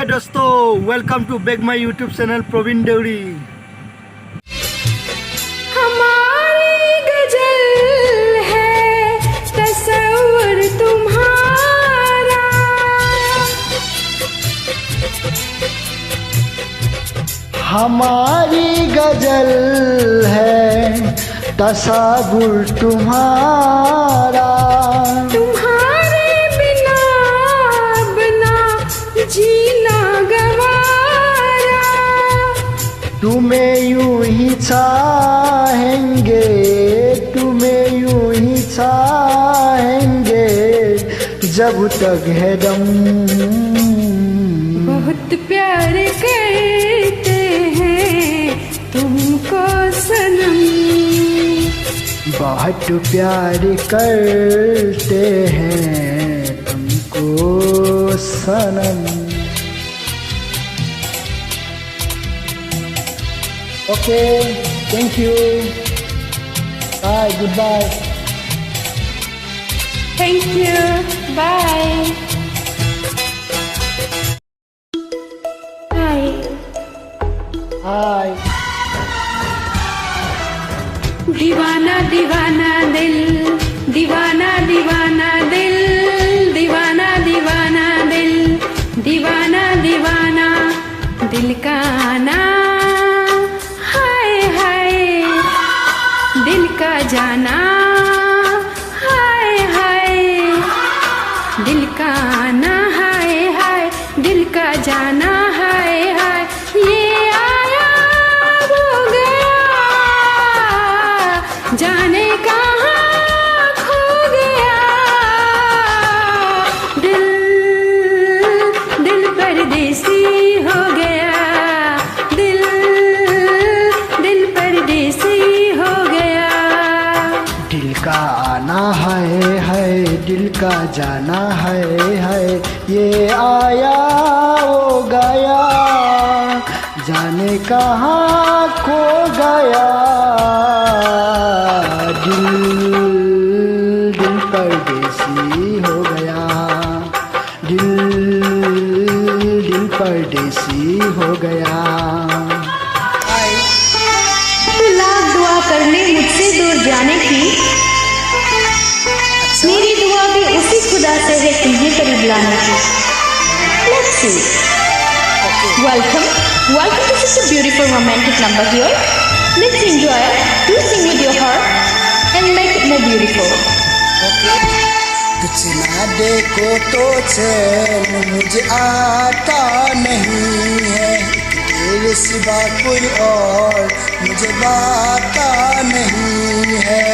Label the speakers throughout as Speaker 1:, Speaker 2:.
Speaker 1: हाय दोस्तों, welcome to back my YouTube channel Praveen Devari.
Speaker 2: हमारी गजल है तस्वीर तुम्हारा,
Speaker 1: हमारी गजल है तस्वीर तुम्हारा,
Speaker 2: तुम्हारे बिना बना जीना गवारा,
Speaker 1: तुम्हें यूं ही चाहेंगे, तुम्हें यूं ही चाहेंगे जब तक है दम।
Speaker 2: बहुत प्यार करते हैं तुमको सनम,
Speaker 1: बहुत प्यार करते हैं तुमको सनम। Okay, thank you, bye, good bye.
Speaker 2: Thank you, bye.
Speaker 1: Hi.
Speaker 2: दीवाना दीवाना दिल, दीवाना दीवाना दिल, दीवाना दीवाना दिल, दीवाना दीवाना दिल का आना, हाय हाय दिल का जाना, हाय हाय दिल का आना, हाय हाय दिल का जाना, हाय हाय ये आया वो गया, जाने कहाँ खो गया, दिल दिल परदेसी हो गया, दिल दिल परदेसी हो गया।
Speaker 1: दिल का आना है दिल का जाना है, ये आया वो गया, जाने कहाँ खो गया, दिल दिल परदेसी हो गया, दिल दिल परदेसी हो गया।
Speaker 3: लाख दुआ कर ले मुझसे दूर जाने की, मेरी दुआ भी उसी खुदा से है तुम्हें करीब लाने की। Let's see. Welcome to such a beautiful romantic number here. Let's enjoy it. Do sing with your heart and make it more beautiful.
Speaker 1: तुझे ना देखो तो चैन मुझे आता नहीं है, तेरे सिवा कोई और मुझे बाता नहीं है।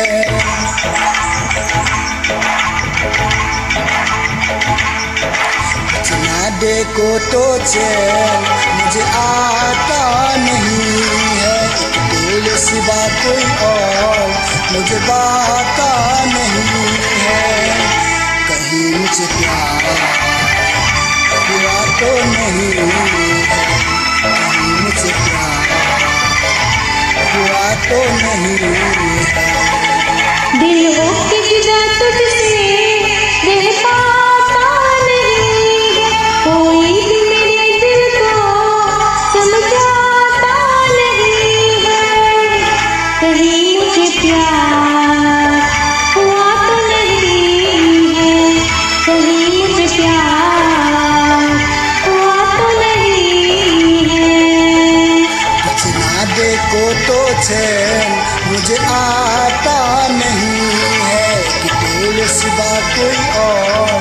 Speaker 1: तुझे ना देखो तो चैन मुझे आता नहीं है, तेरे सिवा कोई और मुझे बाता नहीं है। कहीं मुझे प्यार हुआ तो नहीं है, कहीं मुझे प्यार हुआ तो नहीं है।
Speaker 3: दिल हो के जुदा तुझसे दिल पाता नहीं है, कोई भी मेरे दिल को समझाता नहीं है। कहीं मुझे प्यार हुआ तो नहीं है, कहीं मुझे प्यार हुआ तो नहीं है।
Speaker 1: तुझे ना देखो तो चैन मुझे आता नहीं है, कि तेरे सिवा कोई और